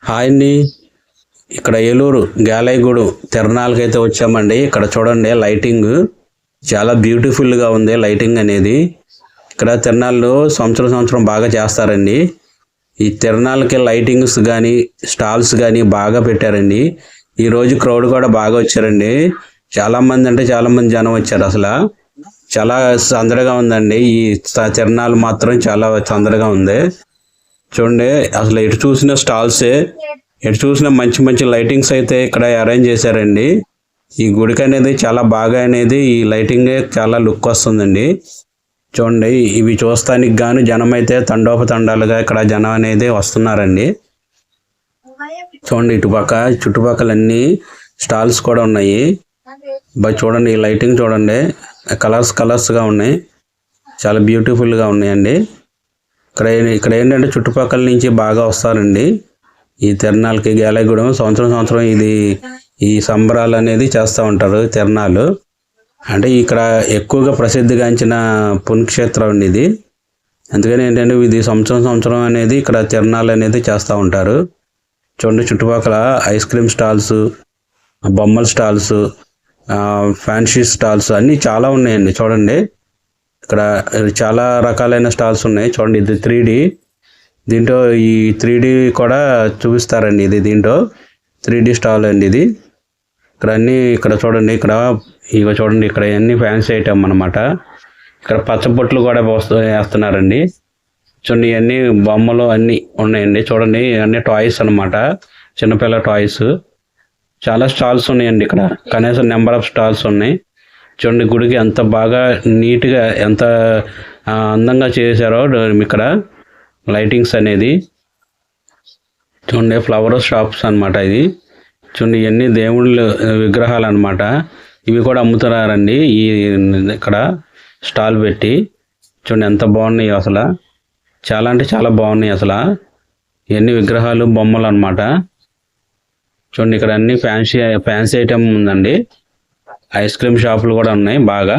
Hi అండి. ఇక్కడ ఏలూరు గాలైగూడు తిరణాలకైతే వచ్చామండి. ఇక్కడ చూడండి లైటింగ్ చాలా బ్యూటిఫుల్గా ఉంది. లైటింగ్ అనేది ఇక్కడ తిరణాలు సంవత్సరం సంవత్సరం బాగా చేస్తారండి. ఈ తిరణాలకి లైటింగ్స్ కానీ స్టాల్స్ కానీ బాగా పెట్టారండి. ఈరోజు క్రౌడ్ కూడా బాగా వచ్చారండి. చాలామంది అంటే చాలామంది జనం వచ్చారు. అసలు చాలా సందడిగా ఉందండి. ఈ తిరణాలు మాత్రం చాలా సందడిగా ఉంది. చూడండి అసలు ఎటు చూసిన స్టాల్సే, ఎటు చూసిన మంచి మంచి లైటింగ్స్ అయితే ఇక్కడ అరేంజ్ చేశారండి. ఈ గుడికి అనేది చాలా బాగా అనేది ఈ లైటింగ్ చాలా లుక్ వస్తుందండి. చూడండి ఇవి చూస్తానికి గాను జనం అయితే తండోపతండాలుగా ఇక్కడ జనం అనేది వస్తున్నారండి. చూడండి ఇటుపక్క చుట్టుపక్కల స్టాల్స్ కూడా ఉన్నాయి. చూడండి ఈ లైటింగ్ చూడండి, కలర్స్గా ఉన్నాయి, చాలా బ్యూటిఫుల్గా ఉన్నాయండి. ఇక్కడ ఏంటంటే చుట్టుపక్కల నుంచి బాగా వస్తారండి ఈ తిరణాలకి. గాలైగూడెం సంవత్సరం ఈ సంబరాలు అనేది చేస్తూ ఉంటారు. తిరణాలు అంటే ఇక్కడ ఎక్కువగా ప్రసిద్ధిగాంచిన పుణ్యక్షేత్రం అండి ఇది. అందుకని ఏంటంటే ఇది సంవత్సరం అనేది ఇక్కడ తిరణాలు అనేది చేస్తూ ఉంటారు. చూడండి చుట్టుపక్కల ఐస్ క్రీమ్ స్టాల్స్, బొమ్మల స్టాల్స్, ఫ్యాన్సీ స్టాల్స్ అన్నీ చాలా ఉన్నాయండి. చూడండి ఇక్కడ చాలా రకాలైన స్టాల్స్ ఉన్నాయి. చూడండి ఇది 3D, దీంట్లో ఈ 3D కూడా చూపిస్తారండి. ఇది దీంట్లో 3D స్టాల్ అండి ఇది. ఇక్కడ చూడండి, ఇక చూడండి ఇక్కడ అన్ని ఫ్యాన్సీ ఐటమ్ అన్నమాట. ఇక్కడ పచ్చబొట్లు కూడా వేస్తున్నారండి. చూడండి ఇవన్నీ బొమ్మలు అన్నీ ఉన్నాయండి. చూడండి అన్ని టాయ్స్ అన్నమాట, చిన్నపిల్ల టాయ్స్. చాలా స్టాల్స్ ఉన్నాయండి ఇక్కడ, కనీసం నెంబర్ ఆఫ్ స్టాల్స్ ఉన్నాయి. చూడండి గుడికి ఎంత బాగా నీట్గా ఎంత అందంగా చేశారో ఇక్కడ లైటింగ్స్ అనేది. చూడండి ఫ్లవర్ షాప్స్ అన్నమాట ఇది. చూడండి ఇవన్నీ దేవుళ్ళ విగ్రహాలు అన్నమాట. ఇవి కూడా అమ్ముతున్నారండి ఇక్కడ స్టాల్ పెట్టి. చూడండి ఎంత బాగున్నాయి అసలు, చాలా అంటే చాలా బాగున్నాయి అసలు. ఇవన్నీ విగ్రహాలు బొమ్మలు అన్నమాట. చూడండి ఇక్కడ అన్ని ఫ్యాన్సీ ఐటమ్ ఉందండి. ఐస్ క్రీమ్ షాపులు కూడా ఉన్నాయి బాగా.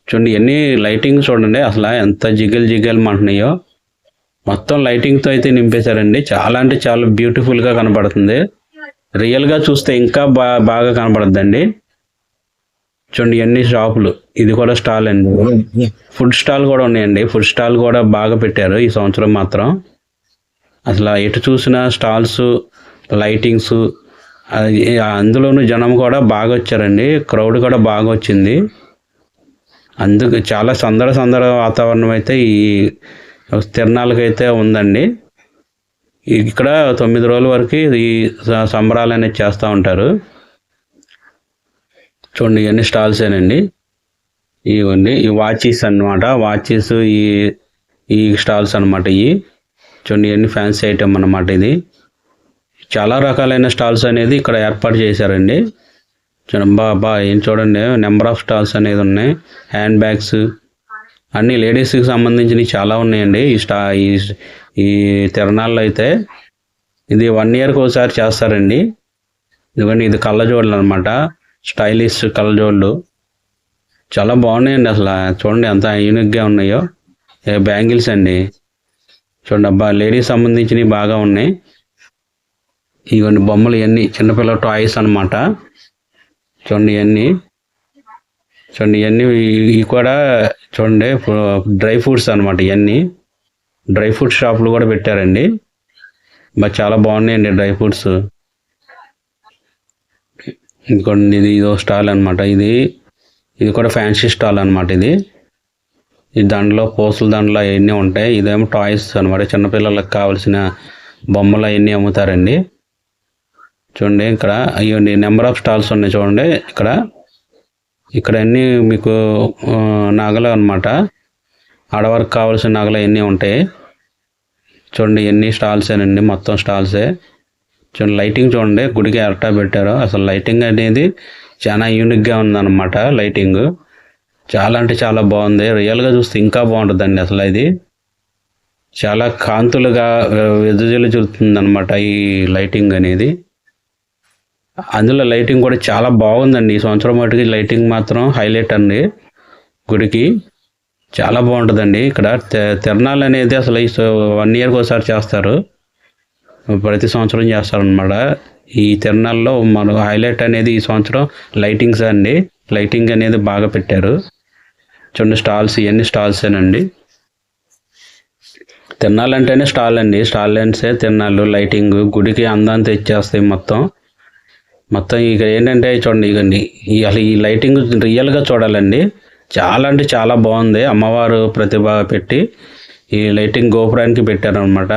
చూడండి ఇవన్నీ లైటింగ్ చూడండి అసలు ఎంత జిగల్ అంటున్నాయో. మొత్తం లైటింగ్తో అయితే నింపేశారండి. చాలా అంటే చాలా బ్యూటిఫుల్గా కనపడుతుంది. రియల్గా చూస్తే ఇంకా బాగా కనపడుద్దండి. చూడండి ఇవన్నీ షాపులు. ఇది కూడా స్టాల్ అండి, ఫుడ్ స్టాల్ కూడా ఉన్నాయండి. ఫుడ్ స్టాల్ కూడా బాగా పెట్టారు ఈ సంవత్సరం మాత్రం. అసలు ఎటు చూసిన స్టాల్స్, లైటింగ్స్, అందులోనూ జనం కూడా బాగా వచ్చారండి. క్రౌడ్ కూడా బాగా వచ్చింది. అందుకు చాలా సందడి వాతావరణం అయితే ఈ తిరణాలకైతే ఉందండి. ఇక్కడ 9 రోజుల వరకు ఈ సంబరాలు అనేది చేస్తూ ఉంటారు. చూడండి ఇవన్నీ స్టాల్సేనండి. ఇవన్నీ ఈ వాచెస్ అన్నమాట, వాచెస్ ఈ స్టాల్స్ అనమాట. చూడండి ఇవన్నీ ఫ్యాన్సీ ఐటమ్ అన్నమాట. ఇది చాలా రకాలైన స్టాల్స్ అనేది ఇక్కడ ఏర్పాటు చేశారండి. చూడండి నెంబర్ ఆఫ్ స్టాల్స్ అనేది ఉన్నాయి. హ్యాండ్ బ్యాగ్స్ అన్ని లేడీస్కి సంబంధించినవి చాలా ఉన్నాయండి. ఈ తిరణాల్లో అయితే ఇది 1 ఇయర్కి ఒకసారి చేస్తారండి. ఎందుకంటే ఇది కళ్ళజోళ్ళు అనమాట, స్టైలిష్ కళ్ళజోళ్ళు చాలా బాగున్నాయండి. అసలు చూడండి ఎంత యూనిక్గా ఉన్నాయో. బ్యాంగిల్స్ అండి చూడండి, లేడీస్ సంబంధించినవి బాగా ఉన్నాయి. ఇవన్నీ బొమ్మలు, ఇవన్నీ చిన్నపిల్ల టాయ్స్ అనమాట. చూడండి ఇవన్నీ ఇవి కూడా చూడండి డ్రై ఫ్రూట్స్ అనమాట. ఇవన్నీ డ్రై ఫ్రూట్స్ షాపులు కూడా పెట్టారండి. చాలా బాగున్నాయండి డ్రై ఫ్రూట్స్. ఇంకోండి ఇదో స్టాల్ అనమాట. ఇది కూడా ఫ్యాన్సీ స్టాల్ అనమాట. ఈ దండలో పూసల దండలు అవన్నీ ఉంటాయి. ఇదేమో టాయ్స్ అనమాట, చిన్నపిల్లలకు కావాల్సిన బొమ్మలు అవన్నీ అమ్ముతారండి. చూడండి ఇక్కడ ఇవన్నీ నెంబర్ ఆఫ్ స్టాల్స్ ఉన్నాయి. చూడండి ఇక్కడ అన్నీ మీకు నగలు అనమాట, ఆడవారికి కావాల్సిన నగలు అవన్నీ ఉంటాయి. చూడండి ఎన్ని స్టాల్సేనండి, మొత్తం స్టాల్సే. చూడండి లైటింగ్ చూడండి, గుడికి అరటా పెట్టారు. అసలు లైటింగ్ అనేది చాలా యూనిక్గా ఉందన్నమాట. లైటింగ్ చాలా అంటే చాలా బాగుంది. రియల్గా చూస్తే ఇంకా బాగుంటుందండి. అసలు ఇది చాలా కాంతులుగా వెదజల్లుతుంది అనమాట ఈ లైటింగ్ అనేది. అందులో లైటింగ్ కూడా చాలా బాగుందండి. ఈ సంవత్సరం మటుకి లైటింగ్ మాత్రం హైలైట్ అండి. గుడికి చాలా బాగుంటుందండి. ఇక్కడ తిరణాలు అనేది అసలు 1 ఇయర్కి ఒకసారి చేస్తారు. ప్రతి సంవత్సరం చేస్తారనమాట. ఈ తిరునాళ్ళలో మన హైలైట్ అనేది ఈ సంవత్సరం లైటింగ్స్ అండి. లైటింగ్ అనేది బాగా పెట్టారు. చూడండి స్టాల్స్, ఇవన్నీ స్టాల్సేనండి. తిరునాళ్ళు అంటేనే స్టాల్ అండి. స్టాల్ లెన్సే తిరునాళ్ళు, లైటింగ్ గుడికి అందాన్ని తెచ్చేస్తాయి మొత్తం. ఇక ఏంటంటే చూడండి, ఇకండి అసలు ఈ లైటింగ్ రియల్గా చూడాలండి. చాలా అంటే చాలా బాగుంది. అమ్మవారు ప్రతిభ పెట్టి ఈ లైటింగ్ గోపురానికి పెట్టారనమాట.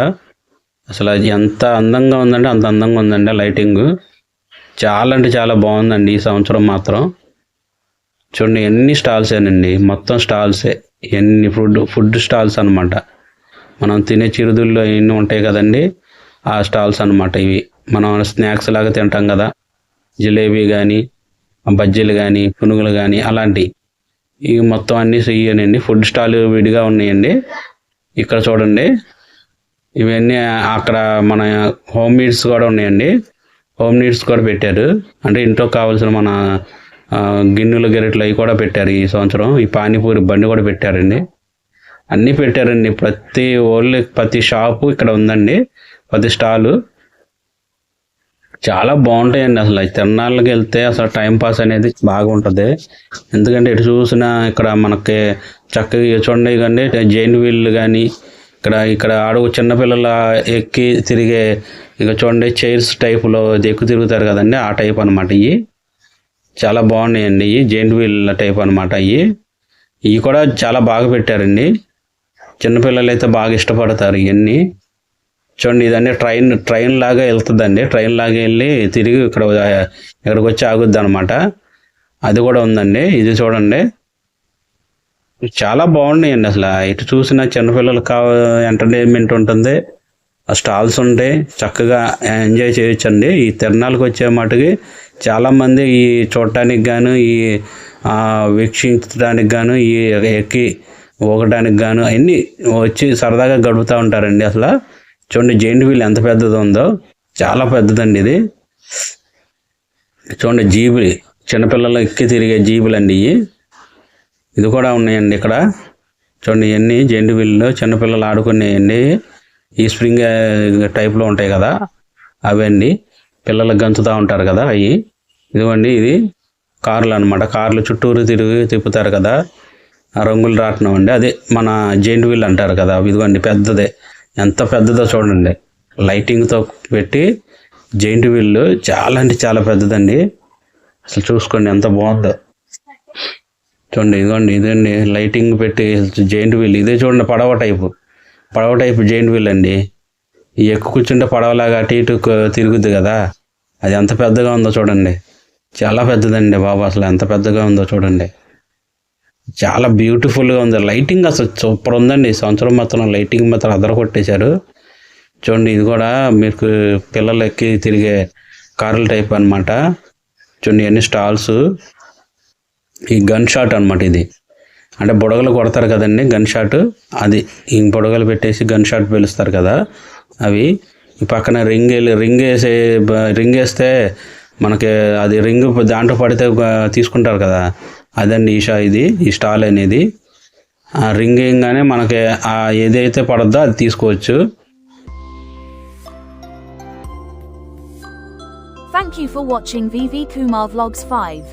అసలు అది ఎంత అందంగా ఉందంటే అంత అందంగా ఉందండి లైటింగ్. చాలా అంటే చాలా బాగుందండి ఈ సంవత్సరం మాత్రం. చూడండి ఎన్ని స్టాల్సేనండి, మొత్తం స్టాల్సే. ఎన్ని ఫుడ్ స్టాల్స్ అనమాట. మనం తినే చిరుదుల్లో ఎన్ని ఉంటాయి కదండి, ఆ స్టాల్స్ అనమాట ఇవి. మనం స్నాక్స్ లాగా తింటాం కదా, జిలేబీ కానీ, బజ్జీలు కానీ, పునుగులు కానీ అలాంటివి. ఇవి మొత్తం అన్నీ ఇవేనండి. ఫుడ్ స్టాల్ విడిగా ఉన్నాయండి. ఇక్కడ చూడండి, ఇవన్నీ అక్కడ మన హోమ్ నీడ్స్ కూడా ఉన్నాయండి. హోమ్ నీడ్స్ కూడా పెట్టారు. అంటే ఇంట్లో కావాల్సిన మన గిన్నెలు గెరెట్లు అవి కూడా పెట్టారు ఈ సంవత్సరం. ఈ పానీపూరి బండి కూడా పెట్టారండి. అన్నీ పెట్టారండి. ప్రతి షాపు ఇక్కడ ఉందండి, ప్రతి స్టాలు. చాలా బాగుంటాయండి. అసలు తిరునాళ్ళకి వెళ్తే అసలు టైం పాస్ అనేది బాగుంటుంది. ఎందుకంటే ఎటు చూసినా ఇక్కడ మనకి చక్కగా చూడండి కానీ జైంట్ వీల్ కానీ, ఇక్కడ అడుగు చిన్నపిల్లల ఎక్కి తిరిగే ఇక చూడండి చైర్స్ టైపులో ఎక్కువ తిరుగుతారు కదండి, ఆ టైప్ అనమాట. ఇవి చాలా బాగున్నాయండి. ఇవి జైంట్ వీల్ టైప్ అనమాట. ఇవి కూడా చాలా బాగా పెట్టారండి. చిన్నపిల్లలు అయితే బాగా ఇష్టపడతారు ఇవన్నీ. చూడండి ఇదన్నీ ట్రైన్ లాగా వెళ్తుందండి. ట్రైన్ లాగా వెళ్ళి తిరిగి ఇక్కడికి వచ్చి ఆగుద్ది అనమాట. అది కూడా ఉందండి. ఇది చూడండి, చాలా బాగున్నాయండి. అసలు ఇటు చూసిన చిన్నపిల్లలకు ఎంటర్టైన్మెంట్ ఉంటుంది. ఆ స్టాల్స్ ఉంటాయి, చక్కగా ఎంజాయ్ చేయొచ్చండి. ఈ తిరునాళ్ళకి వచ్చే మటుకి చాలామంది ఈ చూడటానికి గాను, ఈ వీక్షించడానికి గాను, ఈ ఎక్కి ఊగడానికి గాను అన్నీ వచ్చి సరదాగా గడుపుతూ ఉంటారండి. అసలు చూడండి జైంట్ వీల్ ఎంత పెద్దది ఉందో, చాలా పెద్దదండి ఇది. చూడండి జీబులు, చిన్నపిల్లలు ఎక్కి తిరిగే జీబులు అండి ఇవి. ఇది కూడా ఉన్నాయండి ఇక్కడ. చూడండి ఇవన్నీ జైంట్ వీల్లో చిన్నపిల్లలు ఆడుకునేయండి. ఈ స్ప్రింగ్ టైప్లో ఉంటాయి కదా అవండి, పిల్లలకు గంతుతూ ఉంటారు కదా అవి. ఇదిగోండి ఇది కార్లు అనమాట. కార్లు చుట్టూరు తిప్పుతారు కదా, ఆ రంగులు రాట్నం అండి. అదే మన జైంట్ వీల్ అంటారు కదా. ఇదిగోండి పెద్దదే, ఎంత పెద్దదో చూడండి. లైటింగ్తో పెట్టి జైంట్ వీల్ చాలా అంటే చాలా పెద్దదండి. అసలు చూసుకోండి ఎంత బాగుందో. చూడండి ఇదండి లైటింగ్ పెట్టి జైంట్ వీల్. ఇదే చూడండి పడవ టైపు జైంట్ వీల్ అండి. ఈ ఎక్కువ కూర్చుంటే పడవలాగా అటు ఇటు తిరుగుద్ది కదా, అది ఎంత పెద్దగా ఉందో చూడండి. చాలా పెద్దదండి బాబు, అసలు ఎంత పెద్దగా ఉందో చూడండి. చాలా బ్యూటిఫుల్గా ఉంది. లైటింగ్ అసలు సూపర్ ఉందండి. ఈ సంవత్సరం మాత్రం లైటింగ్ మాత్రం అదర కొట్టేశారు. చూడండి ఇది కూడా మీకు పిల్లలు ఎక్కి తిరిగే కార్ల టైప్ అనమాట. చూడండి ఇవన్నీ స్టాల్స్. ఈ గన్ షాట్ అనమాట ఇది. అంటే బుడగలు కొడతారు కదండి గన్ షాట్, అది ఈ బుడగలు పెట్టేసి గన్ షాట్ పేలుస్తారు కదా అవి. ఈ పక్కన రింగ్ వేస్తే మనకి అది రింగ్ దాంట్లో పడితే తీసుకుంటారు కదా, అదండి ఈ స్టాల్ అనేది. ఆ రింగ్ వేయగానే మనకి ఏదైతే పడద్దో అది తీసుకోవచ్చు. Thank you for watching VV Kumar Vlogs 5.